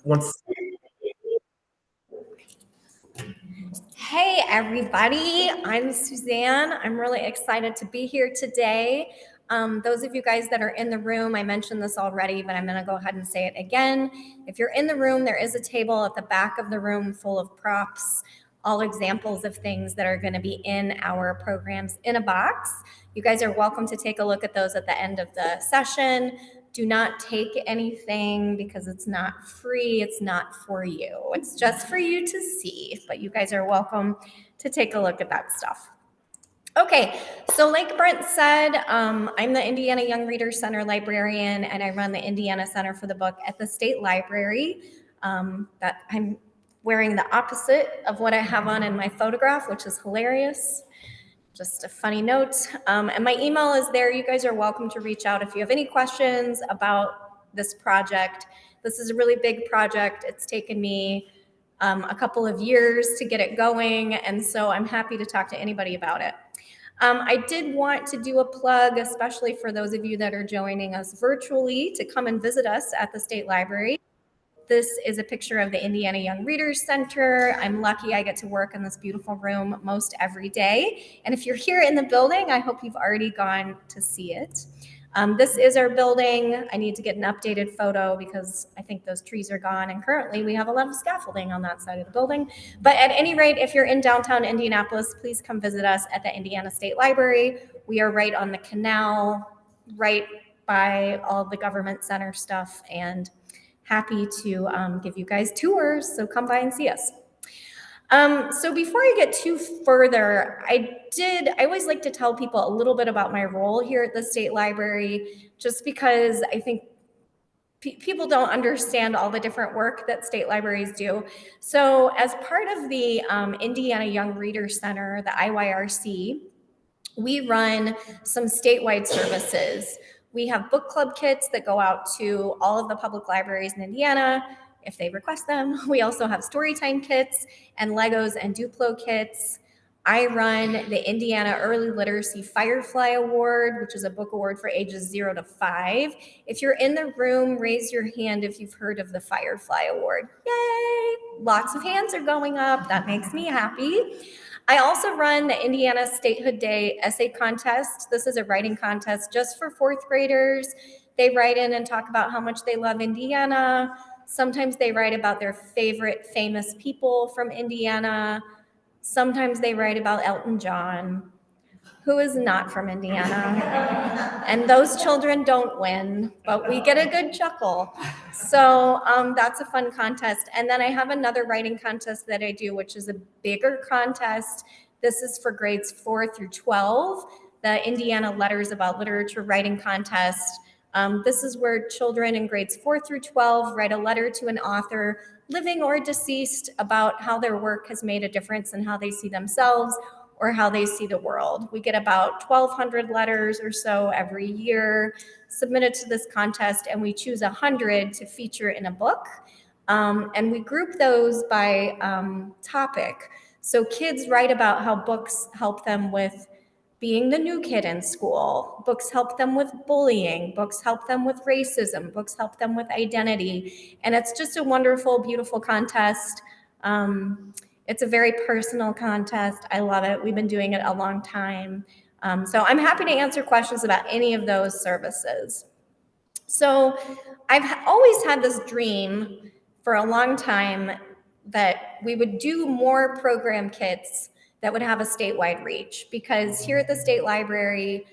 Once Hey, everybody. I'm Suzanne. I'm really excited to be here today. Those of you guys that are in the room, I mentioned this already, but I'm going to go ahead and say it again. If you're in the room, there is a table at the back of the room full of props, all examples of things that are going to be in our programs in a box. You guys are welcome to take a look at those at the end of the session. Do not take anything because it's not free. It's not for you. It's just for you to see, but you guys are welcome to take a look at that stuff. Okay, so like Brent said, I'm the Indiana Young Readers Center librarian, and I run the Indiana Center for the Book at the State Library. That I'm wearing the opposite of what I have on in my photograph, which is hilarious. Just a funny note. And my email is there. You guys are welcome to reach out if you have any questions about this project. This is a really big project. It's taken me a couple of years to get it going, and so I'm happy to talk to anybody about it. I did want to do a plug, especially for those of you that are joining us virtually, to come and visit us at the State Library. This is a picture of the Indiana Young Readers Center. I'm lucky I get to work in this beautiful room most every day. And if you're here in the building, I hope you've already gone to see it. This is our building. I need to get an updated photo because I think those trees are gone. And currently we have a lot of scaffolding on that side of the building. But at any rate, if you're in downtown Indianapolis, please come visit us at the Indiana State Library. We are right on the canal, right by all the government center stuff, and happy to give you guys tours, so come by and see us. So before I get too further, I always like to tell people a little bit about my role here at the State Library, just because I think people don't understand all the different work that state libraries do. So as part of the Indiana Young Readers Center, the IYRC, we run some statewide services. We have book club kits that go out to all of the public libraries in Indiana if they request them. We also have storytime kits and Legos and Duplo kits. I run the Indiana Early Literacy Firefly Award, which is a book award for ages 0 to 5. If you're in the room, raise your hand if you've heard of the Firefly Award. Yay! Lots of hands are going up. That makes me happy. I also run the Indiana Statehood Day essay contest. This is a writing contest just for fourth graders. They write in and talk about how much they love Indiana. Sometimes they write about their favorite famous people from Indiana. Sometimes they write about Elton John, who is not from Indiana. And those children don't win, but we get a good chuckle. So that's a fun contest. And then I have another writing contest that I do, which is a bigger contest. This is for grades 4 through 12, the Indiana Letters About Literature Writing Contest. This is where children in grades 4 through 12 write a letter to an author, living or deceased, about how their work has made a difference in how they see themselves or how they see the world. We get about 1,200 letters or so every year submitted to this contest, and we choose 100 to feature in a book. And we group those by topic. So kids write about how books help them with being the new kid in school. Books help them with bullying. Books help them with racism. Books help them with identity. And it's just a wonderful, beautiful contest. It's a very personal contest. I love it. We've been doing it a long time. So I'm happy to answer questions about any of those services. So I've always had this dream for a long time that we would do more program kits that would have a statewide reach, because here at the State Library,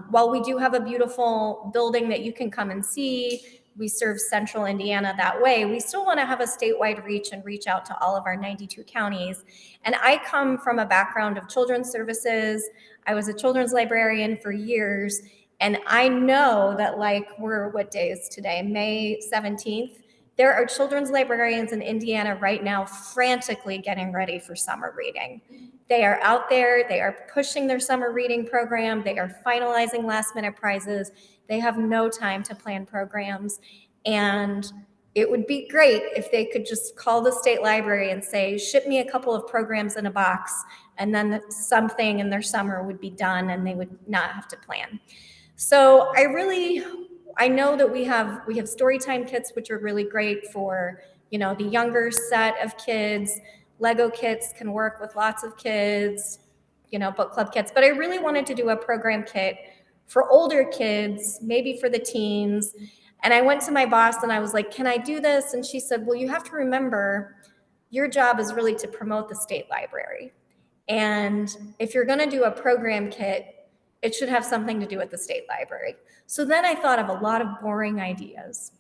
while we do have a beautiful building that you can come and see, we serve central Indiana that way, we still want to have a statewide reach and reach out to all of our 92 counties. And I come from a background of children's services. I was a children's librarian for years, and I know that, like, what day is today? May 17th. There are children's librarians in Indiana right now frantically getting ready for summer reading. They are out there, they are pushing their summer reading program, they are finalizing last minute prizes. They have no time to plan programs. And it would be great if they could just call the state library and say, ship me a couple of programs in a box, and then something in their summer would be done and they would not have to plan. So I really I know that we have Storytime kits, which are really great for, the younger set of kids. Lego kits can work with lots of kids, book club kits. But I really wanted to do a program kit for older kids, maybe for the teens. And I went to my boss and I was like, can I do this? And she said, well, you have to remember your job is really to promote the state library. And if you're going to do a program kit, it should have something to do with the state library. So then I thought of a lot of boring ideas.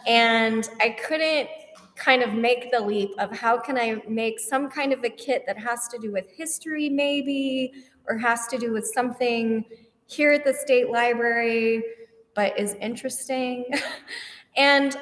And I couldn't kind of make the leap of how can I make some kind of a kit that has to do with history maybe, or has to do with something here at the state library, but is interesting. And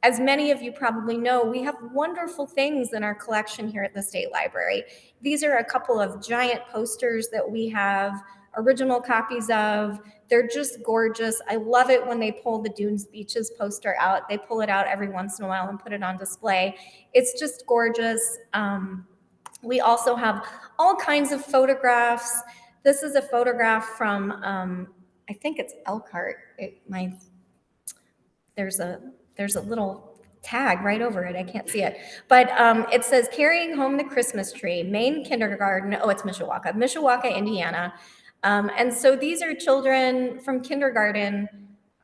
as many of you probably know, we have wonderful things in our collection here at the State Library. These are a couple of giant posters that we have original copies of. They're just gorgeous. I love it when they pull the Dunes Beaches poster out. They pull it out every once in a while and put it on display. It's just gorgeous. We also have all kinds of photographs. This is a photograph from, I think it's Elkhart. There's a little tag right over it. I can't see it. But it says, carrying home the Christmas tree, Maine kindergarten. Oh, it's Mishawaka, Indiana. And so these are children from kindergarten.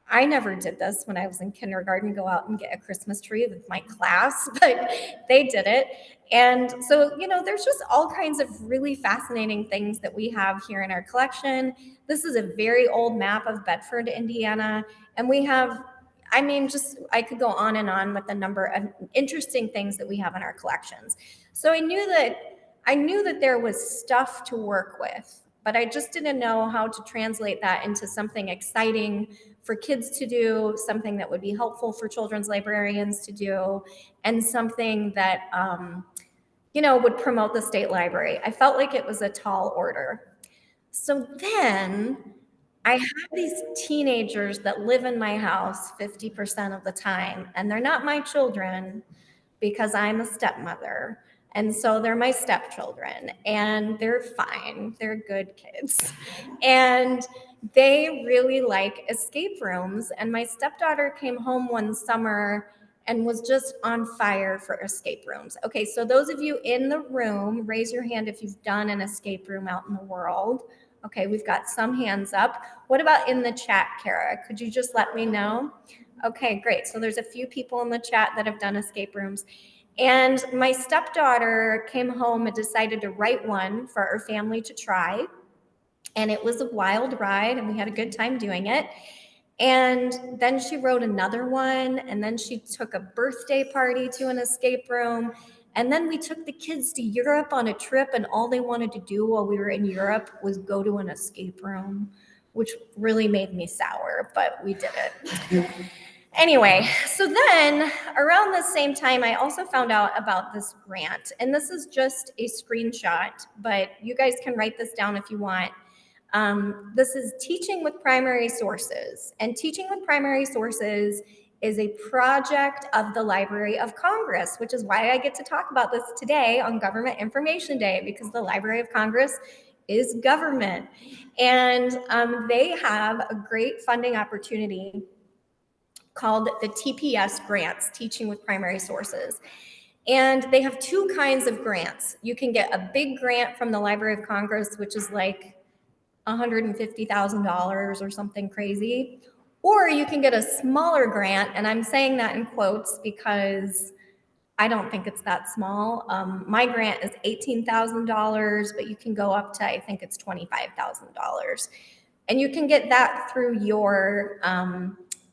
I never did this when I was in kindergarten, go out and get a Christmas tree with my class, but they did it. And so, there's just all kinds of really fascinating things that we have here in our collection. This is a very old map of Bedford, Indiana. And we have, I could go on and on with the number of interesting things that we have in our collections. So I knew that there was stuff to work with, but I just didn't know how to translate that into something exciting for kids to do, something that would be helpful for children's librarians to do, and something that, would promote the state library. I felt like it was a tall order. So then I have these teenagers that live in my house 50% of the time, and they're not my children because I'm a stepmother. And so they're my stepchildren, and they're fine. They're good kids. And they really like escape rooms. And my stepdaughter came home one summer and was just on fire for escape rooms. Okay, so those of you in the room, raise your hand if you've done an escape room out in the world. Okay, we've got some hands up. What about in the chat, Kara? Could you just let me know? Okay, great. So there's a few people in the chat that have done escape rooms. And my stepdaughter came home and decided to write one for our family to try. And it was a wild ride, and we had a good time doing it. And then she wrote another one, and then she took a birthday party to an escape room. And then we took the kids to Europe on a trip, and all they wanted to do while we were in Europe was go to an escape room, which really made me sour, but we did it. Anyway, so then around the same time, I also found out about this grant. And this is just a screenshot, but you guys can write this down if you want. This is Teaching with Primary Sources. And Teaching with Primary Sources is a project of the Library of Congress, which is why I get to talk about this today on Government Information Day, because the Library of Congress is government. And they have a great funding opportunity called the TPS grants, Teaching with Primary Sources. And they have two kinds of grants. You can get a big grant from the Library of Congress, which is like $150,000 or something crazy. Or you can get a smaller grant, and I'm saying that in quotes because I don't think it's that small. My grant is $18,000, but you can go up to, I think it's $25,000. And you can get that through your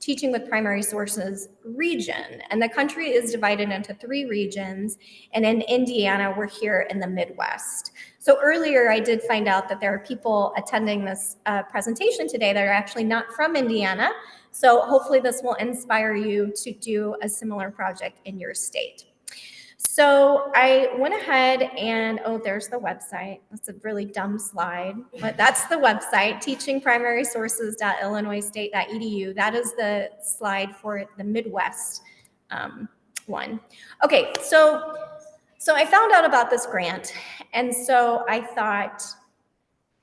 Teaching with Primary Sources region. And the country is divided into 3 regions. And in Indiana, we're here in the Midwest. So earlier, I did find out that there are people attending this presentation today that are actually not from Indiana. So hopefully this will inspire you to do a similar project in your state. So I went ahead and, oh, there's the website. That's a really dumb slide, but that's the website, teachingprimarysources.illinoisstate.edu. That is the slide for the Midwest one. Okay, so I found out about this grant, and so I thought,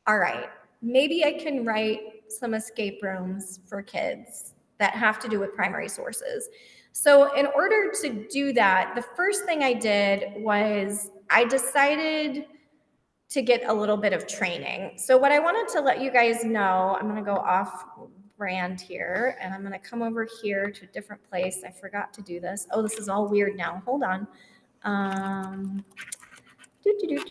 all right, maybe I can write some escape rooms for kids that have to do with primary sources. So in order to do that, the first thing I did was I decided to get a little bit of training. So what I wanted to let you guys know, I'm going to go off brand here and I'm going to come over here to a different place. I forgot to do this. Oh, this is all weird now. Hold on. Um, doo-doo-doo.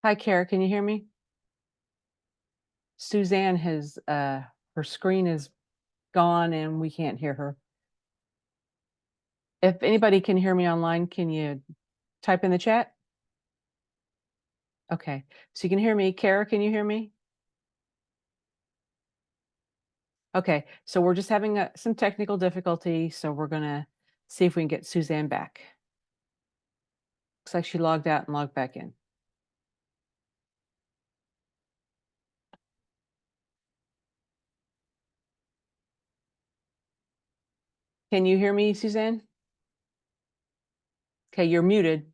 Hi, Kara, can you hear me? Suzanne has, her screen is gone and we can't hear her. If anybody can hear me online, can you type in the chat? Okay, so you can hear me. Kara, can you hear me? Okay, so we're just having some technical difficulty, so we're gonna see if we can get Suzanne back. Looks like she logged out and logged back in. Can you hear me, Suzanne? Okay, you're muted.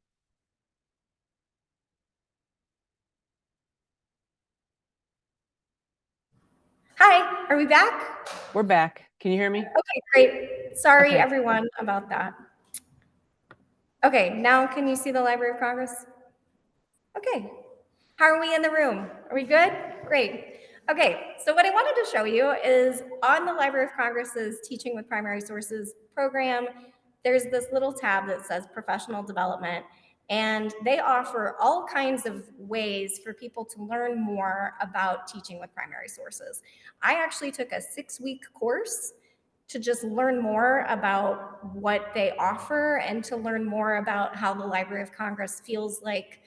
Hi, are we back? We're back. Can you hear me? Okay, great. Sorry, Okay. everyone, about that. Okay, now can you see the Library of Congress? Okay. How are we in the room? Are we good? Great. Okay, so what I wanted to show you is on the Library of Congress's Teaching with Primary Sources program, there's this little tab that says professional development, and they offer all kinds of ways for people to learn more about teaching with primary sources. I actually took a 6-week course to just learn more about what they offer and to learn more about how the Library of Congress feels like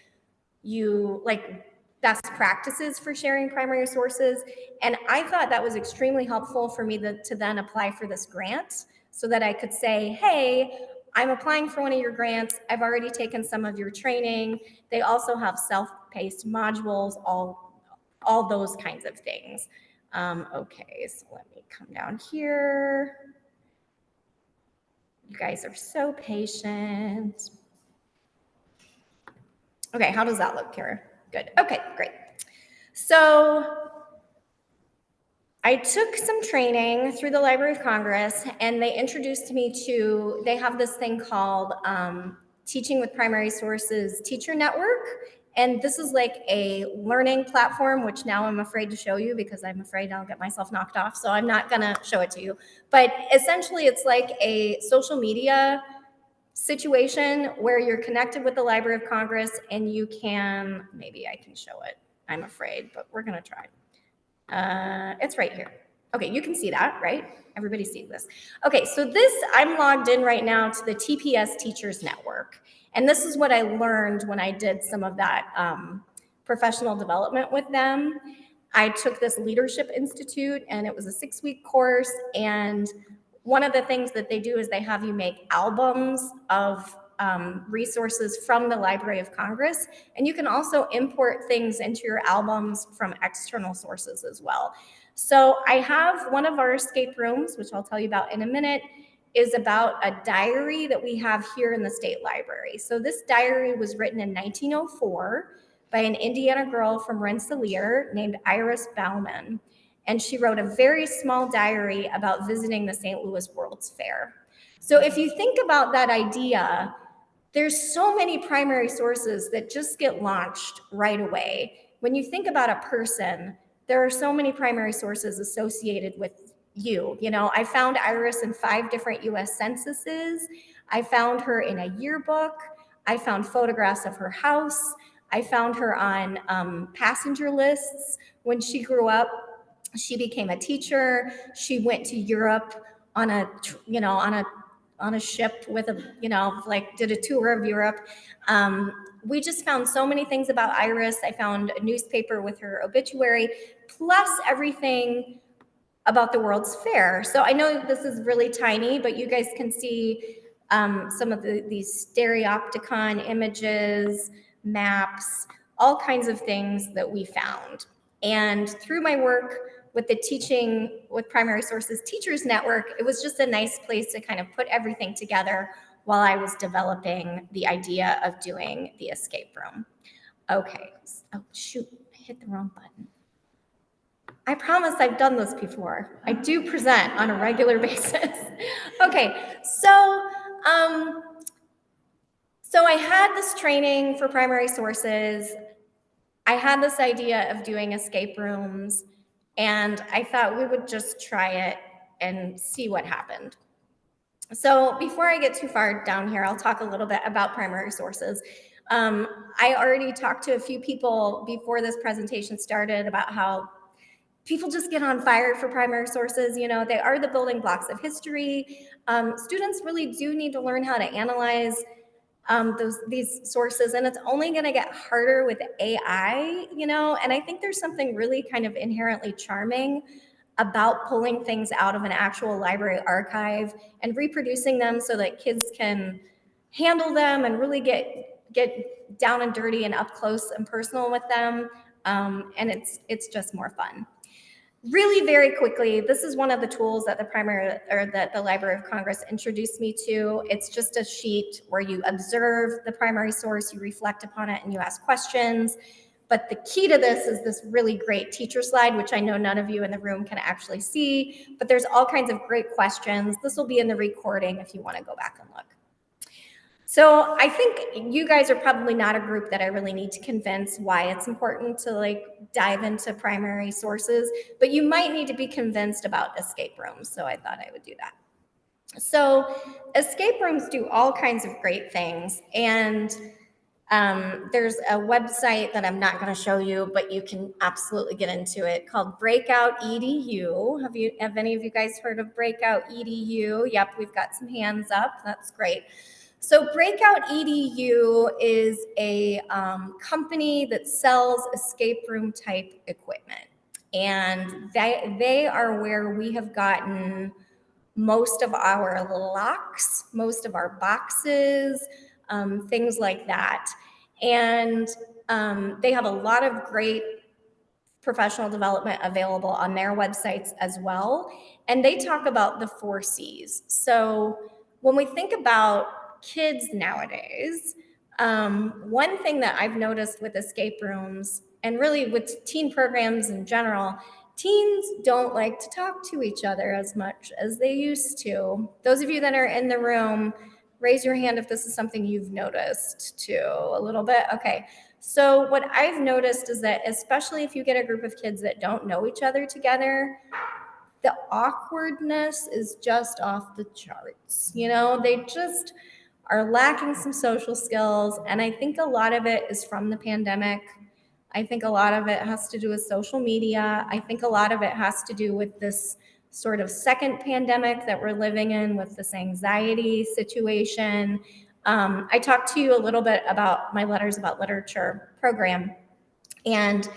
best practices for sharing primary sources. And I thought that was extremely helpful for me to then apply for this grant so that I could say, hey, I'm applying for one of your grants. I've already taken some of your training. They also have self-paced modules, all those kinds of things. Okay, so let me come down here. You guys are so patient. Okay, how does that look, Kara? Good. Okay, great. So I took some training through the Library of Congress, and they introduced me to, they have this thing called Teaching with Primary Sources Teacher Network. And this is like a learning platform, which now I'm afraid to show you because I'm afraid I'll get myself knocked off. So I'm not going to show it to you. But essentially, it's like a social media situation where you're connected with the Library of Congress and you can, maybe I can show it. I'm afraid, but we're going to try. It's right here. Okay, you can see that, right? Everybody sees this. Okay, so this, I'm logged in right now to the TPS Teachers Network. And this is what I learned when I did some of that professional development with them. I took this Leadership Institute, and it was a 6-week course. And one of the things that they do is they have you make albums of resources from the Library of Congress. And you can also import things into your albums from external sources as well. So I have one of our escape rooms, which I'll tell you about in a minute, is about a diary that we have here in the State Library. So this diary was written in 1904 by an Indiana girl from Rensselaer named Iris Bauman. And she wrote a very small diary about visiting the St. Louis World's Fair. So if you think about that idea, there's so many primary sources that just get launched right away. When you think about a person, there are so many primary sources associated with you. You know, I found Iris in 5 different US censuses. I found her in a yearbook. I found photographs of her house. I found her on passenger lists when she grew up. She became a teacher. She went to Europe on a, on a ship with did a tour of Europe. We just found so many things about Iris. I found a newspaper with her obituary, plus everything about the World's Fair. So I know this is really tiny, but you guys can see some of these stereopticon images, maps, all kinds of things that we found. And through my work with the Teaching with Primary Sources Teachers Network, it was just a nice place to kind of put everything together while I was developing the idea of doing the escape room. Okay, oh shoot, I hit the wrong button. I promise I've done this before. I do present on a regular basis. Okay, so I had this training for primary sources. I had this idea of doing escape rooms, and I thought we would just try it and see what happened. So before I get too far down here, I'll talk a little bit about primary sources. I already talked to a few people before this presentation started about how people just get on fire for primary sources. You know, they are the building blocks of history. Students really do need to learn how to analyze these sources, and it's only going to get harder with AI, and I think there's something really kind of inherently charming about pulling things out of an actual library archive and reproducing them so that kids can handle them and really get down and dirty and up close and personal with them. And it's just more fun. Really very quickly, this is one of the tools that the Library of Congress introduced me to. It's just a sheet where you observe the primary source, you reflect upon it, and you ask questions. But the key to this is this really great teacher slide, which I know none of you in the room can actually see, but there's all kinds of great questions. This will be in the recording if you want to go back and look. So I think you guys are probably not a group that I really need to convince why it's important to dive into primary sources, but you might need to be convinced about escape rooms. So I thought I would do that. So escape rooms do all kinds of great things. And there's a website that I'm not going to show you, but you can absolutely get into it, called Breakout EDU. Have any of you guys heard of Breakout EDU? Yep, we've got some hands up. That's great. So Breakout EDU is a company that sells escape room type equipment. And they are where we have gotten most of our locks, most of our boxes, things like that. And they have a lot of great professional development available on their websites as well. And they talk about the 4 C's. So when we think about kids nowadays, one thing that I've noticed with escape rooms and really with teen programs in general, teens don't like to talk to each other as much as they used to. Those of you that are in the room, raise your hand if this is something you've noticed too a little bit. Okay. So what I've noticed is that especially if you get a group of kids that don't know each other together, the awkwardness is just off the charts. They just are lacking some social skills. And I think a lot of it is from the pandemic. I think a lot of it has to do with social media. I think a lot of it has to do with this sort of second pandemic that we're living in with this anxiety situation. I talked to you a little bit about my Letters About Literature program. And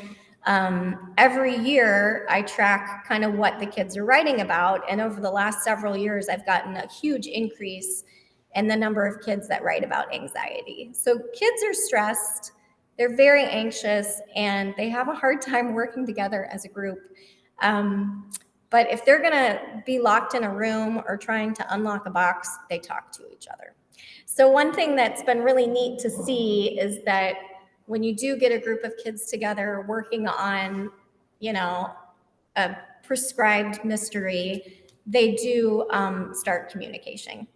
every year I track kind of what the kids are writing about. And over the last several years, I've gotten a huge increase in the number of kids that write about anxiety. So kids are stressed, they're very anxious, and they have a hard time working together as a group. But if they're gonna be locked in a room or trying to unlock a box, they talk to each other. So one thing that's been really neat to see is that when you do get a group of kids together working on, a prescribed mystery, they do start communicating.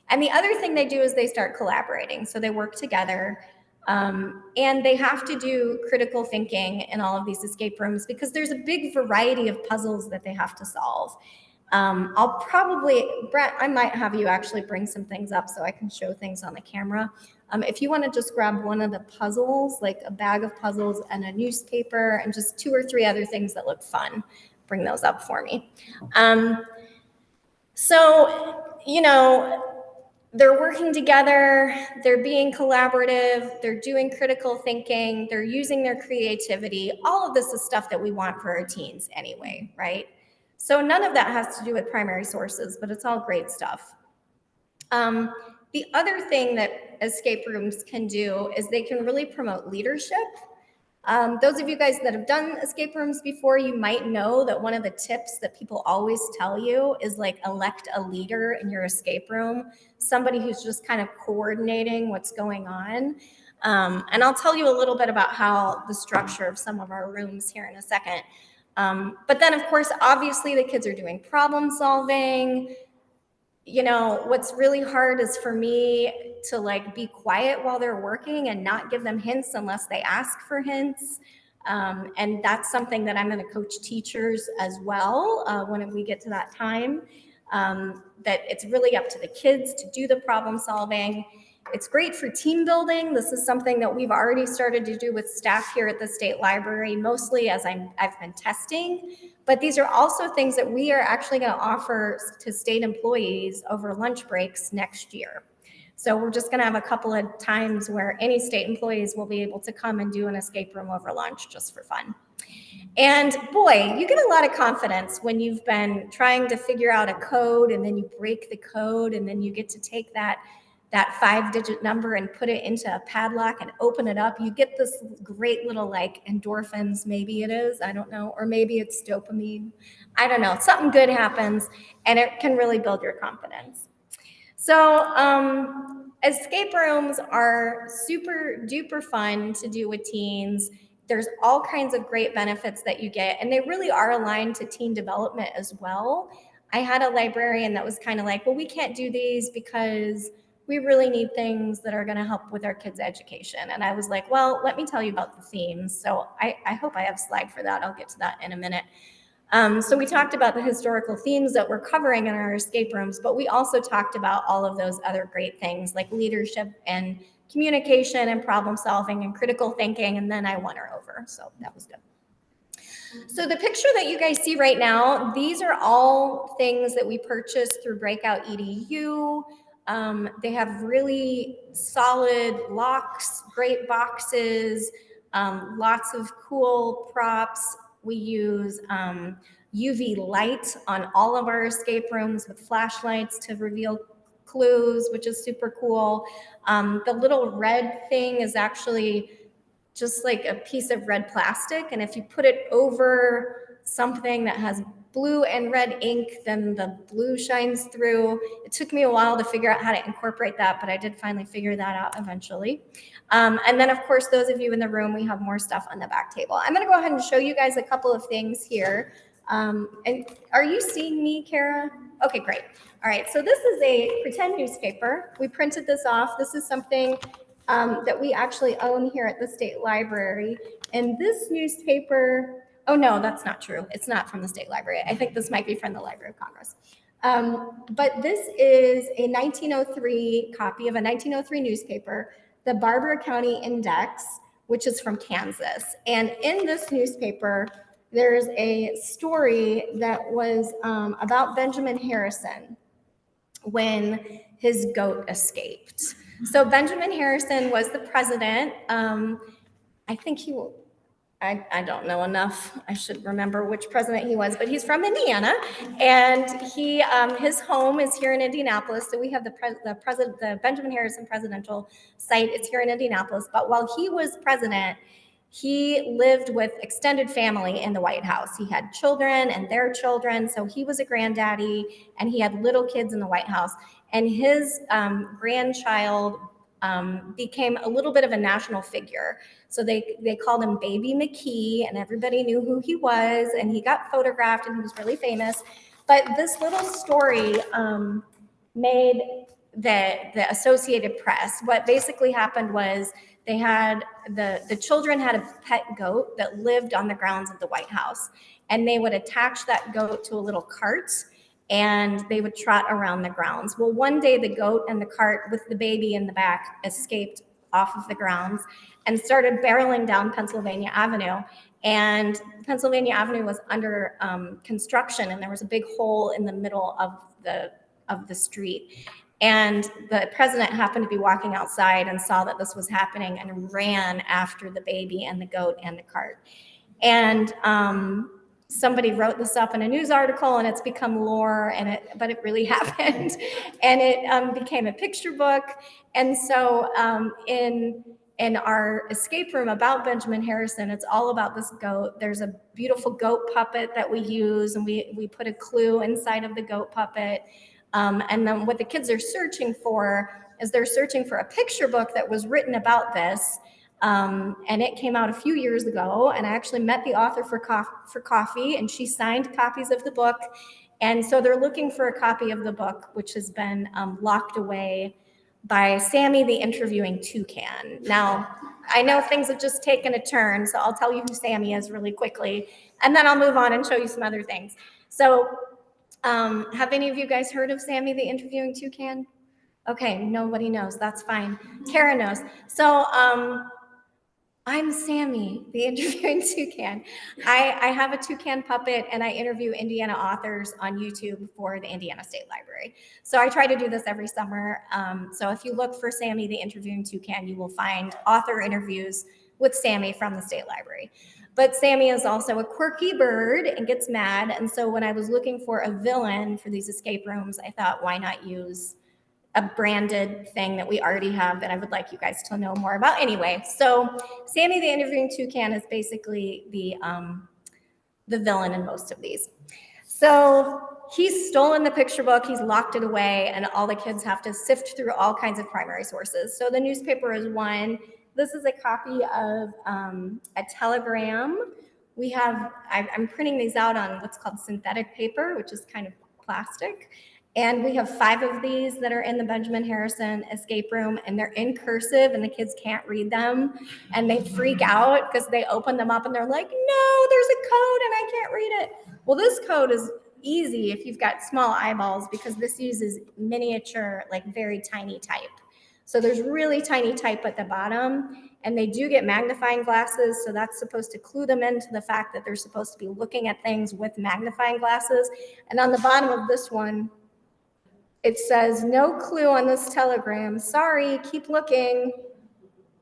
And the other thing they do is they start collaborating. So they work together, and they have to do critical thinking in all of these escape rooms because there's a big variety of puzzles that they have to solve. Brett, I might have you actually bring some things up so I can show things on the camera. If you want to just grab one of the puzzles, like a bag of puzzles and a newspaper and just 2 or 3 other things that look fun, bring those up for me. So, you know, they're working together, they're being collaborative, they're doing critical thinking, they're using their creativity. All of this is stuff that we want for our teens anyway, right? So none of that has to do with primary sources, but it's all great stuff. The other thing that escape rooms can do is they can really promote leadership. Those of you guys that have done escape rooms before, you might know that one of the tips that people always tell you is like elect a leader in your escape room, somebody who's just kind of coordinating what's going on. And I'll tell you a little bit about how the structure of some of our rooms here in a second. But then, of course, obviously the kids are doing problem solving. You know, what's really hard is for me to like be quiet while they're working and not give them hints unless they ask for hints. And that's something that I'm going to coach teachers as well when we get to that time. That it's really up to the kids to do the problem solving. It's great for team building. This is something that we've already started to do with staff here at the State Library, mostly as I've been testing. But these are also things that we are actually going to offer to state employees over lunch breaks next year. So we're just going to have a couple of times where any state employees will be able to come and do an escape room over lunch just for fun. And boy, you get a lot of confidence when you've been trying to figure out a code and then you break the code and then you get to take that 5-digit number and put it into a padlock and open it up. You get this great little like endorphins, maybe it is, I don't know, or maybe it's dopamine. I don't know, something good happens and it can really build your confidence. So escape rooms are super duper fun to do with teens. There's all kinds of great benefits that you get, and they really are aligned to teen development as well. I had a librarian that was kind of like, well, we can't do these because we really need things that are going to help with our kids' education. And I was like, well, let me tell you about the themes. So I hope I have a slide for that. I'll get to that in a minute. So we talked about the historical themes that we're covering in our escape rooms, but we also talked about all of those other great things like leadership and communication and problem solving and critical thinking. And then I won her over. So that was good. So the picture that you guys see right now, these are all things that we purchased through Breakout EDU. They have really solid locks, great boxes, lots of cool props. We use UV light on all of our escape rooms with flashlights to reveal clues, which is super cool. The little red thing is actually just like a piece of red plastic. And if you put it over something that has blue and red ink, then the blue shines through. It took me a while to figure out how to incorporate that, but I did finally figure that out eventually. And then of course, those of you in the room, we have more stuff on the back table. I'm gonna go ahead and show you guys a couple of things here. And are you seeing me, Kara? Okay, great. All right, so this is a pretend newspaper. We printed this off. This is something that we actually own here at the State Library. And this newspaper, oh no, that's not true. It's not from the State Library. I think this might be from the Library of Congress. But this is a 1903 copy of a 1903 newspaper, the Barber County Index, which is from Kansas. And in this newspaper, there's a story that was about Benjamin Harrison when his goat escaped. So Benjamin Harrison was the president. I think I don't know enough. I should remember which president he was, but he's from Indiana, and his home is here in Indianapolis. So we have the Benjamin Harrison presidential site. It's here in Indianapolis. But while he was president, he lived with extended family in the White House. He had children and their children. So he was a granddaddy and he had little kids in the White House. And his grandchild became a little bit of a national figure. So they called him Baby McKee, and everybody knew who he was. And he got photographed and he was really famous. But this little story made the Associated Press. What basically happened was they had the children had a pet goat that lived on the grounds of the White House, and they would attach that goat to a little cart, and they would trot around the grounds. Well, one day the goat and the cart with the baby in the back escaped off of the grounds and started barreling down Pennsylvania Avenue. And Pennsylvania Avenue was under construction, and there was a big hole in the middle of the street. And the president happened to be walking outside and saw that this was happening and ran after the baby and the goat and the cart. And somebody wrote this up in a news article, and it's become lore, but it really happened. And it became a picture book. And so in our escape room about Benjamin Harrison, it's all about this goat. There's a beautiful goat puppet that we use, and we put a clue inside of the goat puppet. And then what the kids are searching for is they're searching for a picture book that was written about this. And it came out a few years ago, and I actually met the author for coffee, and she signed copies of the book. And so they're looking for a copy of the book, which has been locked away by Sammy the Interviewing Toucan. Now, I know things have just taken a turn, so I'll tell you who Sammy is really quickly, and then I'll move on and show you some other things. So have any of you guys heard of Sammy the Interviewing Toucan? Okay, nobody knows. That's fine. Kara knows. So I'm Sammy, the Interviewing Toucan. I have a toucan puppet, and I interview Indiana authors on YouTube for the Indiana State Library. So I try to do this every summer. So if you look for Sammy, the Interviewing Toucan, you will find author interviews with Sammy from the State Library. But Sammy is also a quirky bird and gets mad. And so when I was looking for a villain for these escape rooms, I thought, why not use a branded thing that we already have that I would like you guys to know more about anyway. So Sammy the Interviewing Toucan is basically the villain in most of these. So he's stolen the picture book, he's locked it away, and all the kids have to sift through all kinds of primary sources. So the newspaper is one. This is a copy of a telegram. We have, I'm printing these out on what's called synthetic paper, which is kind of plastic. And we have 5 of these that are in the Benjamin Harrison escape room, and they're in cursive, and the kids can't read them. And they freak out because they open them up and they're like, no, there's a code and I can't read it. Well, this code is easy if you've got small eyeballs, because this uses miniature, like very tiny type. So there's really tiny type at the bottom, and they do get magnifying glasses. So that's supposed to clue them into the fact that they're supposed to be looking at things with magnifying glasses. And on the bottom of this one, it says, no clue on this telegram. Sorry, keep looking.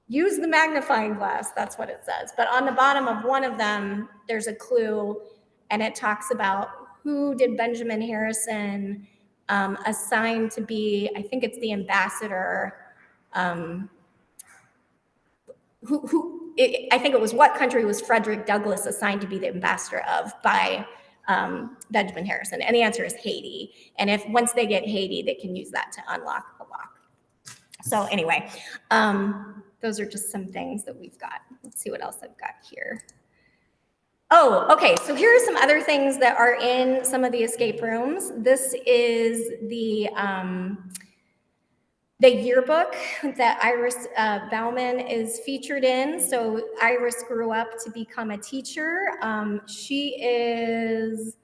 Use the magnifying glass. That's what it says. But on the bottom of one of them, there's a clue, and it talks about who did Benjamin Harrison assign to be, I think it's the ambassador. I think it was what country was Frederick Douglass assigned to be the ambassador of by Benjamin Harrison? And the answer is Haiti. And if once they get Haiti, they can use that to unlock the lock. So anyway, those are just some things that we've got. Let's see what else I've got here. Oh, okay. So here are some other things that are in some of the escape rooms. This is the yearbook that Iris Bauman is featured in. So Iris grew up to become a teacher. She is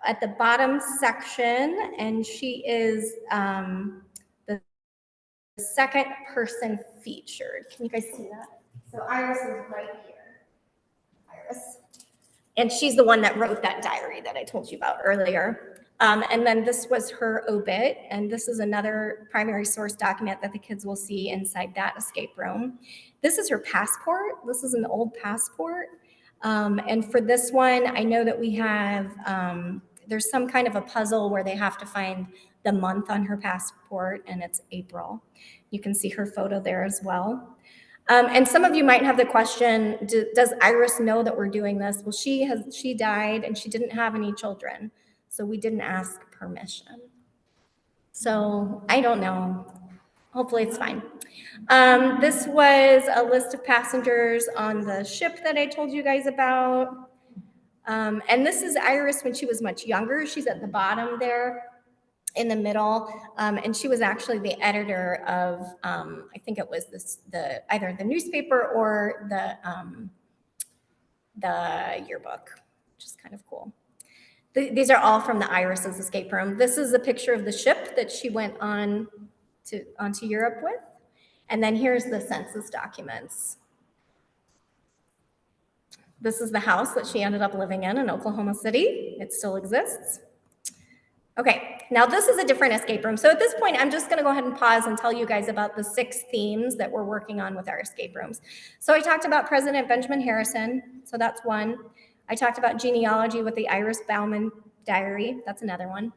at the bottom section, and she is the second person featured. Can you guys see that? So Iris is right here. Iris. And she's the one that wrote that diary that I told you about earlier. And then this was her obit, and this is another primary source document that the kids will see inside that escape room. This is her passport. This is an old passport. And for this one, I know that we have, there's some kind of a puzzle where they have to find the month on her passport, and it's April. You can see her photo there as well. And some of you might have the question, does Iris know that we're doing this? Well, she died and she didn't have any children, so we didn't ask permission. So I don't know. Hopefully it's fine. This was a list of passengers on the ship that I told you guys about. And this is Iris when she was much younger. She's at the bottom there in the middle, and she was actually the editor of, I think it was either the newspaper or the yearbook, which is kind of cool. These are all from the Iris's escape room. This is a picture of the ship that she went on onto Europe with. And then here's the census documents. This is the house that she ended up living in Oklahoma City. It still exists. Okay, now this is a different escape room. So at this point, I'm just gonna go ahead and pause and tell you guys about the 6 themes that we're working on with our escape rooms. So I talked about President Benjamin Harrison, so that's one. I talked about genealogy with the Iris Bauman diary, that's another one.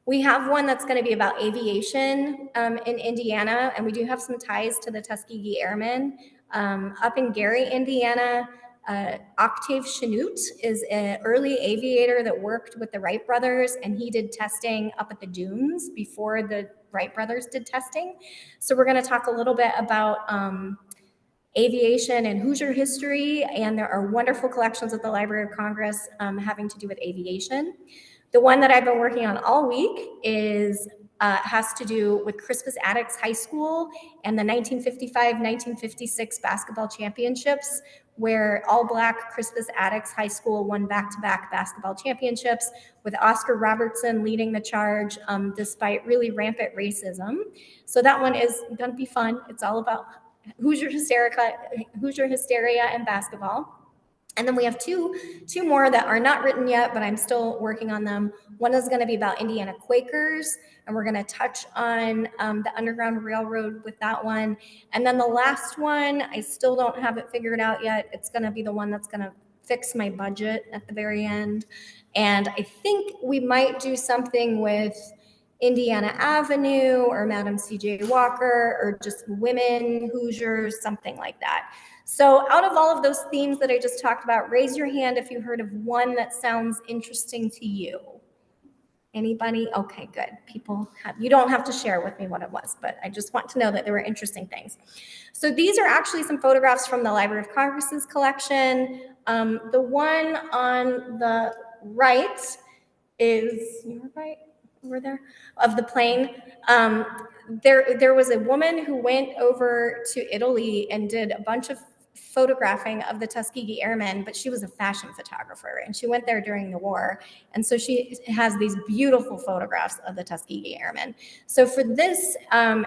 We have one that's gonna be about aviation in Indiana, and we do have some ties to the Tuskegee Airmen. Up in Gary, Indiana, Octave Chanute is an early aviator that worked with the Wright brothers, and he did testing up at the dunes before the Wright brothers did testing. So we're going to talk a little bit about aviation and Hoosier history, and there are wonderful collections at the Library of Congress having to do with aviation. The one that I've been working on all week is has to do with Crispus Attucks High School and the 1955-1956 basketball championships, where all-Black Crispus Attucks High School won back-to-back basketball championships, with Oscar Robertson leading the charge despite really rampant racism. So that one is going to be fun. It's all about Hoosier hysteria and basketball. And then we have two more that are not written yet, but I'm still working on them. One is going to be about Indiana Quakers, and we're going to touch on the Underground Railroad with that one. And then the last one, I still don't have it figured out yet. It's going to be the one that's going to fix my budget at the very end. And I think we might do something with Indiana Avenue or Madam C.J. Walker or just women Hoosiers, something like that. So out of all of those themes that I just talked about, raise your hand if you heard of one that sounds interesting to you. Anybody? Okay, good. People have, you don't have to share with me what it was, but I just want to know that there were interesting things. So these are actually some photographs from the Library of Congress's collection. The one on the right is, you're right over there, of the plane. There was a woman who went over to Italy and did a bunch of photographing of the Tuskegee Airmen, but she was a fashion photographer and she went there during the war. And so she has these beautiful photographs of the Tuskegee Airmen. So for this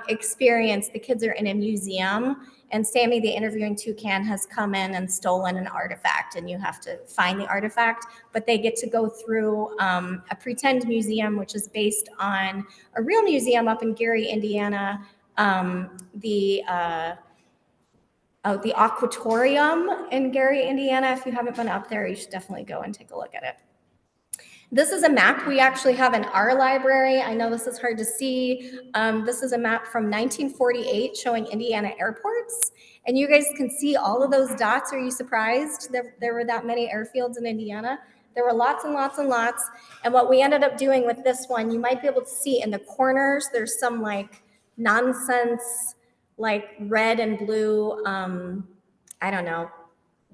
experience, the kids are in a museum, and Sammy, the interviewing toucan, has come in and stolen an artifact, and you have to find the artifact, but they get to go through a pretend museum, which is based on a real museum up in Gary, Indiana, the Aquatorium in Gary, Indiana. If you haven't been up there, you should definitely go and take a look at it. This is a map we actually have in our library. I know this is hard to see. This is a map from 1948 showing Indiana airports. And you guys can see all of those dots. Are you surprised there were that many airfields in Indiana? There were lots and lots and lots. And what we ended up doing with this one, you might be able to see in the corners, there's some like nonsense, like red and blue, I don't know,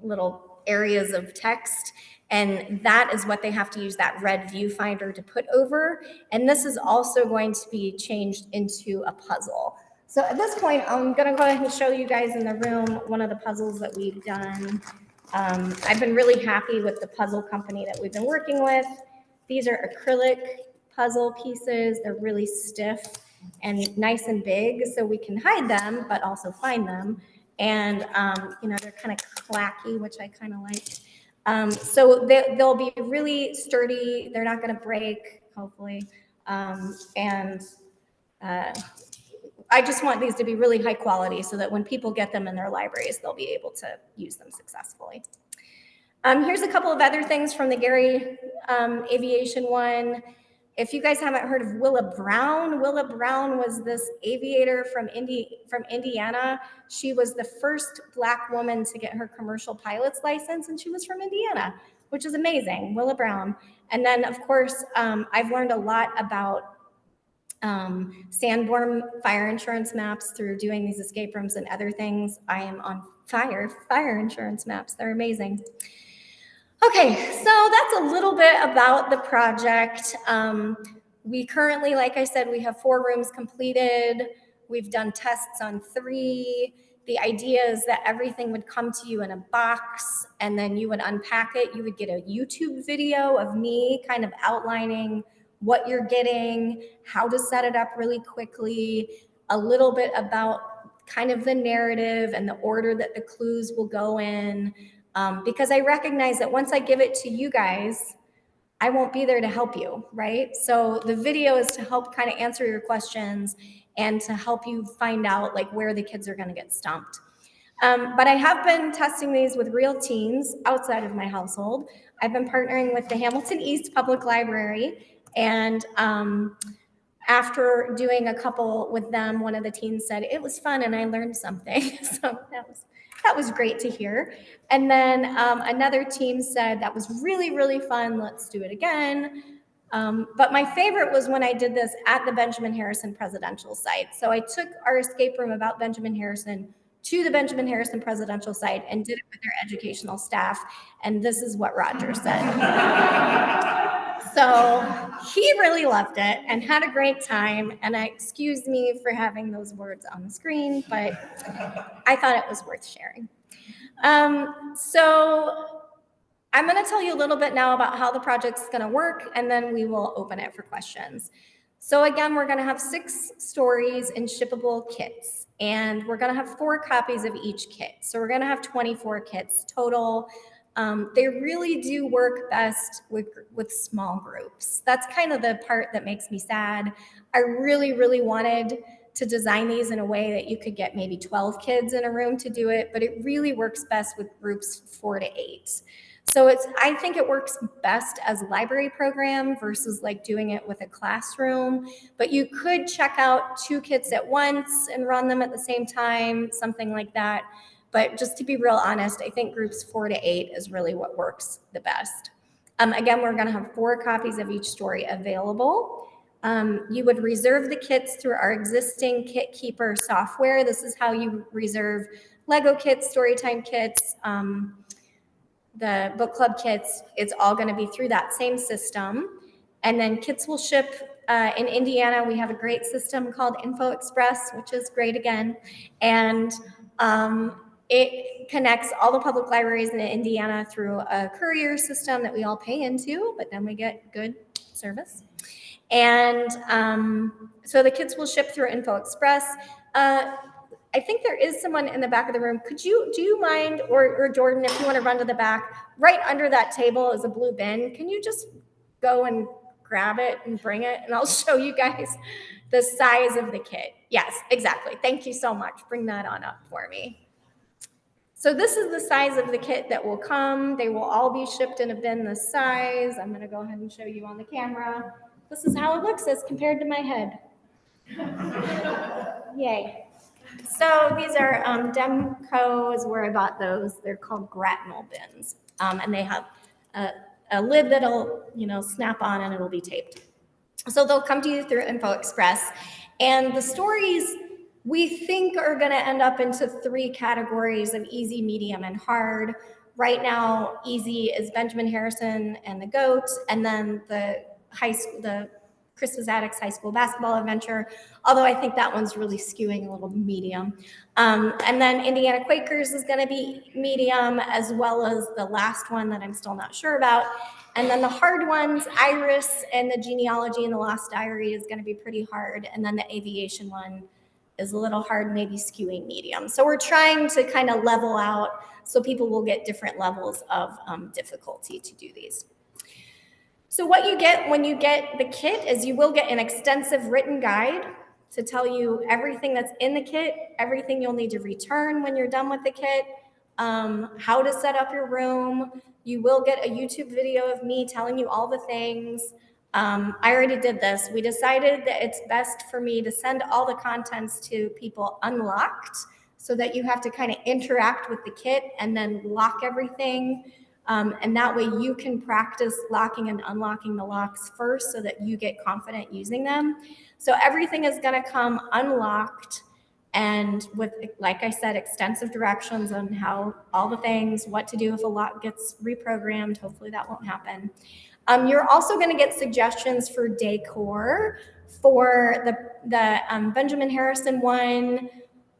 little areas of text. And that is what they have to use that red viewfinder to put over. And this is also going to be changed into a puzzle. So at this point, I'm going to go ahead and show you guys in the room one of the puzzles that we've done. I've been really happy with the puzzle company that we've been working with. These are acrylic puzzle pieces. They're really stiff and nice and big, so we can hide them, but also find them. And, you know, they're kind of clacky, which I kind of like. So they'll be really sturdy. They're not going to break, hopefully. I just want these to be really high quality so that when people get them in their libraries, they'll be able to use them successfully. Here's a couple of other things from the Gary Aviation one. If you guys haven't heard of Willa Brown was this aviator from Indiana. She was the first Black woman to get her commercial pilot's license, and she was from Indiana, which is amazing, Willa Brown. And then, of course, I've learned a lot about Sanborn fire insurance maps through doing these escape rooms and other things. I am on fire insurance maps. They're amazing. Okay, so that's a little bit about the project. We currently, like I said, we have 4 rooms completed. We've done tests on 3. The idea is that everything would come to you in a box and then you would unpack it. You would get a YouTube video of me kind of outlining what you're getting, how to set it up really quickly, a little bit about kind of the narrative and the order that the clues will go in. Because I recognize that once I give it to you guys, I won't be there to help you, right? So the video is to help kind of answer your questions and to help you find out like where the kids are going to get stumped. But I have been testing these with real teens outside of my household. I've been partnering with the Hamilton East Public Library, and after doing a couple with them, one of the teens said it was fun and I learned something. So that was great to hear. And then another team said that was really, really fun. Let's do it again. But my favorite was when I did this at the Benjamin Harrison presidential site. So I took our escape room about Benjamin Harrison to the Benjamin Harrison presidential site and did it with their educational staff. And this is what Roger said. So he really loved it and had a great time. And excuse me for having those words on the screen, but I thought it was worth sharing. So I'm going to tell you a little bit now about how the project's going to work, and then we will open it for questions. So again, we're going to have 6 stories in shippable kits, and we're going to have 4 copies of each kit. So we're going to have 24 kits total. They really do work best with small groups. That's kind of the part that makes me sad. I really, really wanted to design these in a way that you could get maybe 12 kids in a room to do it, but it really works best with groups 4 to 8. So I think it works best as a library program versus like doing it with a classroom, but you could check out 2 kits at once and run them at the same time, something like that. But just to be real honest, I think groups 4 to 8 is really what works the best. Again, we're going to have 4 copies of each story available. You would reserve the kits through our existing Kit Keeper software. This is how you reserve Lego kits, Storytime kits, the book club kits. It's all going to be through that same system. And then kits will ship in Indiana. We have a great system called Info Express, which is great again. And it connects all the public libraries in Indiana through a courier system that we all pay into, but then we get good service. And so the kits will ship through Info Express. I think there is someone in the back of the room. Do you mind, or Jordan, if you want to run to the back, right under that table is a blue bin. Can you just go and grab it and bring it? And I'll show you guys the size of the kit. Yes, exactly. Thank you so much. Bring that on up for me. So this is the size of the kit that will come. They will all be shipped in a bin this size. I'm going to go ahead and show you on the camera. This is how it looks as compared to my head. Yay. So these are Demco is where I bought those. They're called Gratnell bins. And they have a lid that'll, snap on and it'll be taped. So they'll come to you through Info Express. And the stories we think are going to end up into 3 categories of easy, medium, and hard. Right now, easy is Benjamin Harrison and the Goat, and then the Christmas Addicts High School Basketball Adventure, although I think that one's really skewing a little medium. And then Indiana Quakers is going to be medium, as well as the last one that I'm still not sure about. And then the hard ones, Iris and the Genealogy and the Lost Diary, is going to be pretty hard. And then the aviation one is a little hard, maybe skewing medium. So we're trying to kind of level out so people will get different levels of difficulty to do these. So what you get when you get the kit is you will get an extensive written guide to tell you everything that's in the kit, everything you'll need to return when you're done with the kit, how to set up your room. You will get a YouTube video of me telling you all the things. I already did this. We decided that it's best for me to send all the contents to people unlocked so that you have to kind of interact with the kit and then lock everything. And that way you can practice locking and unlocking the locks first so that you get confident using them. So everything is going to come unlocked and with, like I said, extensive directions on how all the things, what to do if a lock gets reprogrammed. Hopefully that won't happen. You're also going to get suggestions for decor for the Benjamin Harrison one.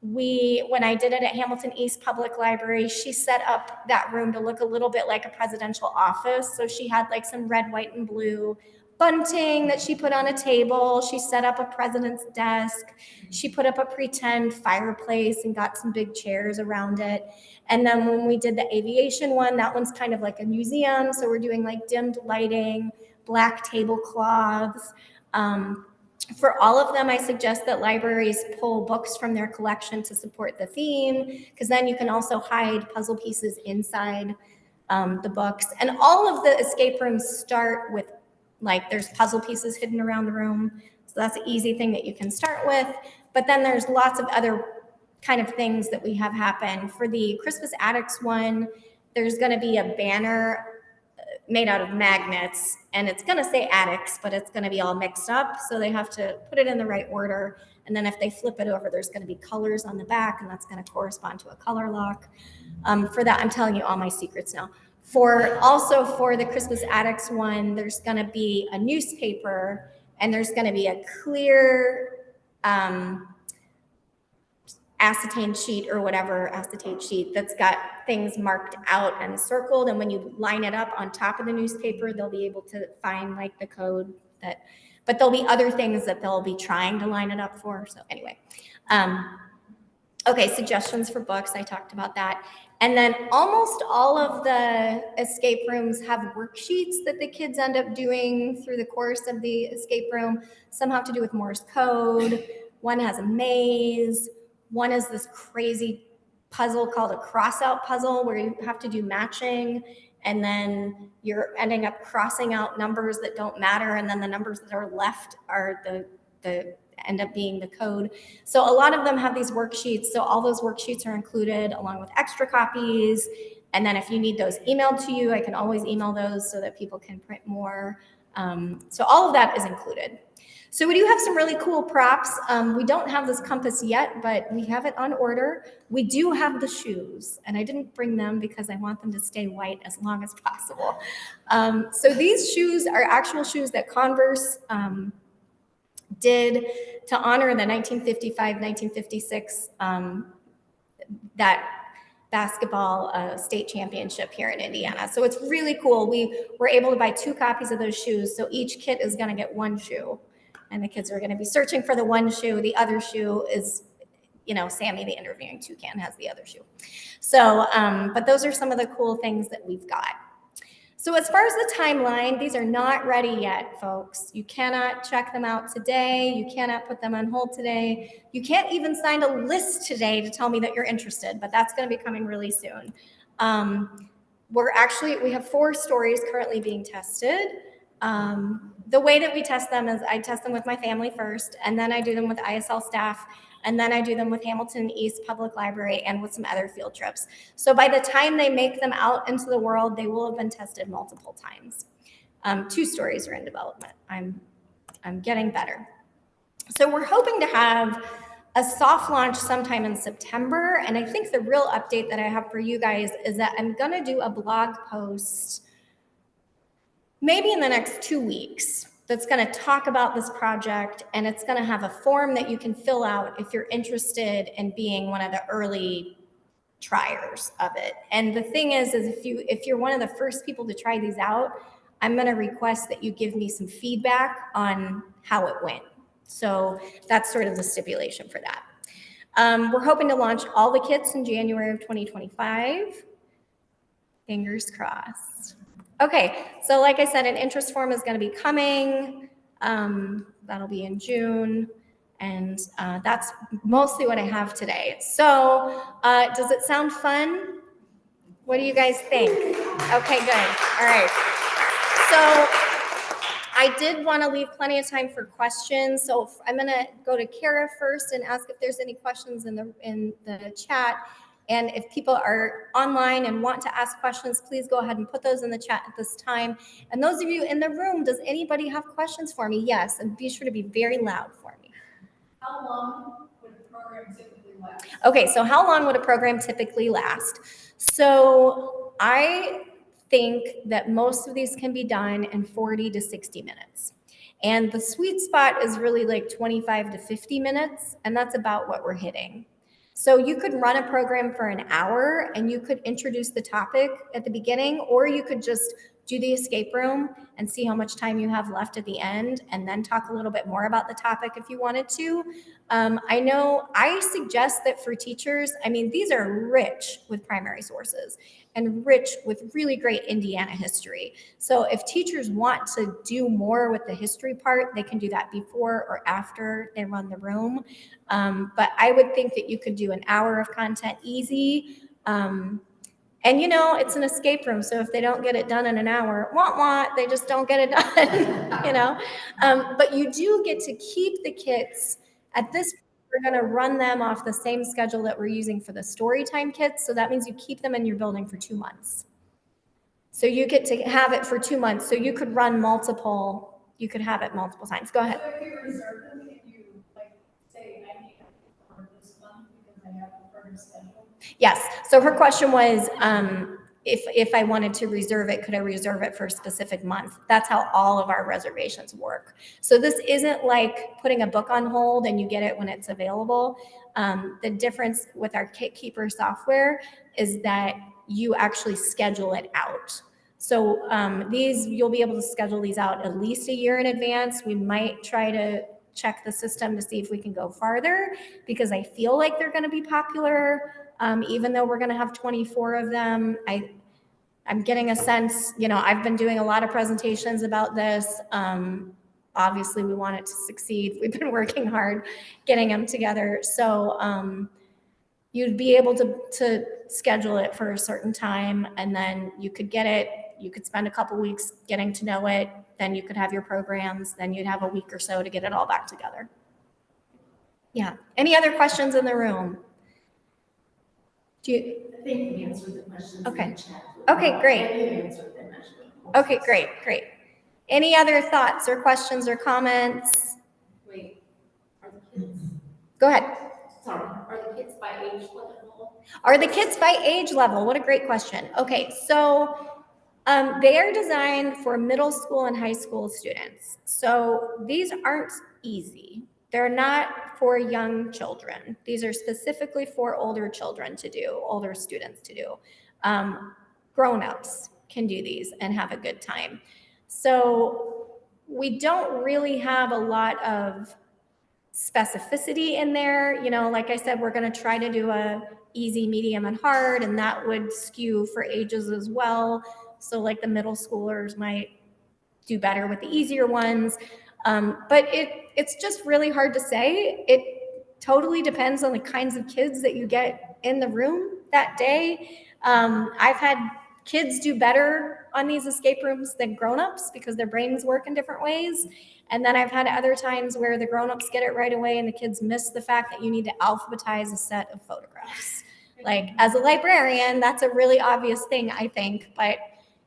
when I did it at Hamilton East Public Library, she set up that room to look a little bit like a presidential office. So she had like some red, white, and blue bunting that she put on a table. She set up a president's desk. She put up a pretend fireplace and got some big chairs around it. And then when we did the aviation one, that one's kind of like a museum. So we're doing like dimmed lighting, black tablecloths. For all of them, I suggest that libraries pull books from their collection to support the theme, because then you can also hide puzzle pieces inside the books. And all of the escape rooms start with, like, there's puzzle pieces hidden around the room. So that's an easy thing that you can start with. But then there's lots of other kind of things that we have happen. For the Christmas Addicts one, there's going to be a banner made out of magnets, and it's going to say addicts, but it's going to be all mixed up. So they have to put it in the right order. And then if they flip it over, there's going to be colors on the back, and that's going to correspond to a color lock. For that, I'm telling you all my secrets now. Also for the Christmas Addicts one, there's going to be a newspaper, and there's going to be a clear acetate sheet that's got things marked out and circled. And when you line it up on top of the newspaper, they'll be able to find like the code but there'll be other things that they'll be trying to line it up for. So anyway, okay, suggestions for books. I talked about that. And then almost all of the escape rooms have worksheets that the kids end up doing through the course of the escape room. Some have to do with Morse code. One has a maze. One is this crazy puzzle called a crossout puzzle, where you have to do matching, and then you're ending up crossing out numbers that don't matter, and then the numbers that are left are the end up being the code. So a lot of them have these worksheets. So all those worksheets are included along with extra copies. And then if you need those emailed to you, I can always email those so that people can print more. So all of that is included. So we do have some really cool props. We don't have this compass yet, but we have it on order. We do have the shoes, and I didn't bring them because I want them to stay white as long as possible. So these shoes are actual shoes that Converse did to honor the 1955-1956 that basketball state championship here in Indiana. So it's really cool. We were able to buy 2 copies of those shoes, so each kit is going to get 1 shoe. And the kids are going to be searching for the 1 shoe. The other shoe is, Sammy, the interviewing toucan, has the other shoe. So, but those are some of the cool things that we've got. So as far as the timeline, these are not ready yet, folks. You cannot check them out today. You cannot put them on hold today. You can't even sign a list today to tell me that you're interested, but that's going to be coming really soon. We have 4 stories currently being tested. The way that we test them is I test them with my family first, and then I do them with ISL staff, and then I do them with Hamilton East Public Library and with some other field trips. So by the time they make them out into the world, they will have been tested multiple times. 2 stories are in development. I'm getting better. So we're hoping to have a soft launch sometime in September, and I think the real update that I have for you guys is that I'm gonna do a blog post maybe in the next 2 weeks that's going to talk about this project, and it's going to have a form that you can fill out if you're interested in being one of the early triers of it. And the thing is if you're one of the first people to try these out, I'm going to request that you give me some feedback on how it went. So that's sort of the stipulation for that. We're hoping to launch all the kits in January of 2025. Fingers crossed. Okay, so like I said, an interest form is going to be coming. That'll be in June. And that's mostly what I have today. So does it sound fun? What do you guys think? Okay, good. All right. So I did want to leave plenty of time for questions. So I'm going to go to Kara first and ask if there's any questions in the chat. And if people are online and want to ask questions, please go ahead and put those in the chat at this time. And those of you in the room, does anybody have questions for me? Yes, and be sure to be very loud for me. How long would a program typically last? Okay, so how long would a program typically last? So I think that most of these can be done in 40 to 60 minutes. And the sweet spot is really like 25 to 50 minutes, and that's about what we're hitting. So you could run a program for an hour and you could introduce the topic at the beginning, or you could just do the escape room and see how much time you have left at the end, and then talk a little bit more about the topic if you wanted to. I know I suggest that for teachers, I mean, these are rich with primary sources and rich with really great Indiana history. So if teachers want to do more with the history part, they can do that before or after they run the room. But I would think that you could do an hour of content easy. And you know, it's an escape room. So if they don't get it done in an hour, they just don't get it done, you know? But you do get to keep the kits at this point. We're going to run them off the same schedule that we're using for the Storytime kits. So that means you keep them in your building for 2 months. So you get to have it for 2 months. So you could run multiple, you could have it multiple times. Go ahead. So if you reserve them, can you like say, I need it for this month because I have a firm schedule? Yes. So her question was, if I wanted to reserve it, could I reserve it for a specific month? That's how all of our reservations work. So this isn't like putting a book on hold and you get it when it's available. The difference with our Kit Keeper software is that you actually schedule it out. So these, you'll be able to schedule these out at least a year in advance. We might try to check the system to see if we can go farther, because I feel like they're going to be popular. Even though we're going to have 24 of them, I'm getting a sense, you know, I've been doing a lot of presentations about this. Obviously we want it to succeed. We've been working hard getting them together. So you'd be able to schedule it for a certain time, and then you could get it. You could spend a couple weeks getting to know it. Then you could have your programs. Then you'd have a week or so to get it all back together. Yeah. Any other questions in the room? Do you? I think we answered the questions Okay. in the chat. Okay, great. And you answered them actually. Okay, great. Any other thoughts or questions or comments? Wait, are the kids, Go ahead. sorry, are the kids by age level? Are the kits by age level? What a great question. Okay, so they are designed for middle school and high school students. So these aren't easy. They're not for young children. These are specifically for older children to do, older students to do. Grown-ups can do these and have a good time. So we don't really have a lot of specificity in there. You know, like I said, we're going to try to do a easy, medium, and hard, and that would skew for ages as well. So like the middle schoolers might do better with the easier ones. But it's just really hard to say. It totally depends on the kinds of kids that you get in the room that day. I've had kids do better on these escape rooms than grownups because their brains work in different ways. And then I've had other times where the grownups get it right away and the kids miss the fact that you need to alphabetize a set of photographs. Like, as a librarian, that's a really obvious thing, I think. But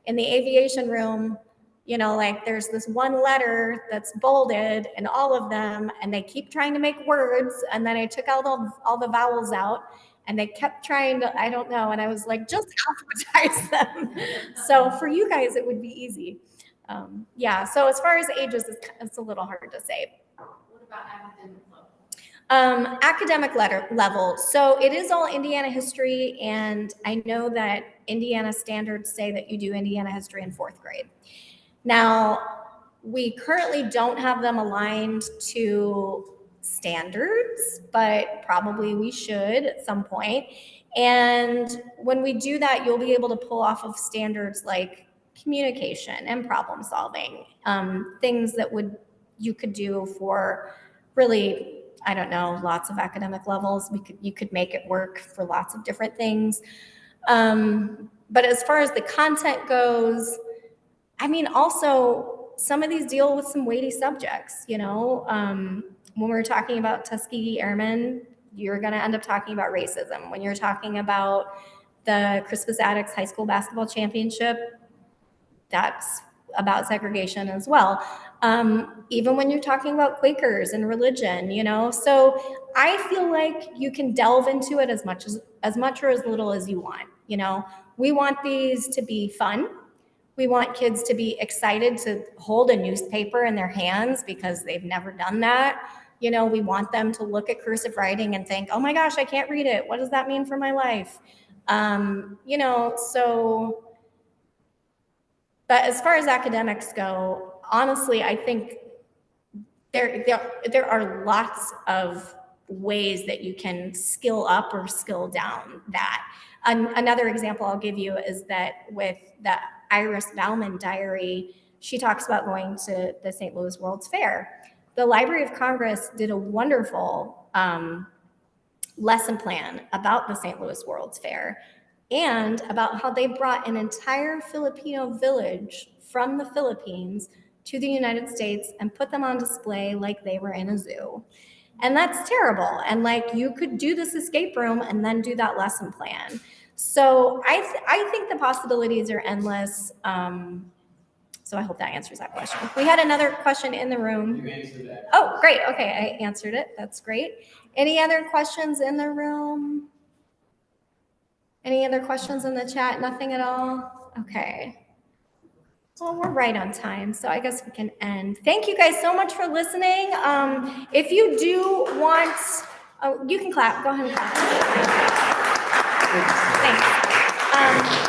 in the aviation room, you know, like there's this one letter that's bolded in all of them, and they keep trying to make words. And then I took out all the vowels out, and they kept trying to, I don't know. And I was like, just alphabetize them. So for you guys, it would be easy. Yeah, so as far as ages, it's a little hard to say. What about academic level? Academic level. So it is all Indiana history, and I know that Indiana standards say that you do Indiana history in 4th grade. Now, we currently don't have them aligned to standards, but probably we should at some point. And when we do that, you'll be able to pull off of standards like communication and problem solving, things that you could do for really, I don't know, lots of academic levels. You could make it work for lots of different things. But as far as the content goes, I mean, also some of these deal with some weighty subjects, you know. When we're talking about Tuskegee Airmen, you're going to end up talking about racism. When you're talking about the Crispus Attucks High School Basketball Championship, that's about segregation as well. Even when you're talking about Quakers and religion, you know. So I feel like you can delve into it as much or as little as you want. You know, we want these to be fun. We want kids to be excited to hold a newspaper in their hands because they've never done that. You know, we want them to look at cursive writing and think, oh my gosh, I can't read it. What does that mean for my life? You know, so, but as far as academics go, honestly, I think there are lots of ways that you can skill up or skill down that. Another example I'll give you is that with the Iris Bauman diary, she talks about going to the St. Louis World's Fair. The Library of Congress did a wonderful lesson plan about the St. Louis World's Fair and about how they brought an entire Filipino village from the Philippines to the United States and put them on display like they were in a zoo. And that's terrible. And like you could do this escape room and then do that lesson plan. So I think the possibilities are endless. So I hope that answers that question. We had another question in the room. You answered that. Oh, great. Okay, I answered it. That's great. Any other questions in the room? Any other questions in the chat? Nothing at all? Okay. Well, we're right on time, so I guess we can end. Thank you guys so much for listening. If you do want, oh, you can clap. Go ahead and clap. Thanks.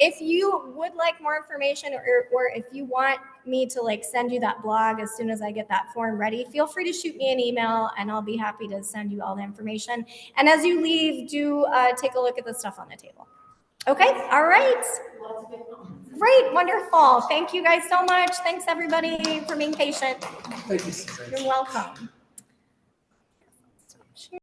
If you would like more information or if you want me to like send you that blog as soon as I get that form ready, feel free to shoot me an email and I'll be happy to send you all the information. And as you leave, do take a look at the stuff on the table. Okay, all right. Lots of good comments. Great, wonderful. Thank you guys so much. Thanks everybody for being patient. Thank you, Suzanne. You're welcome.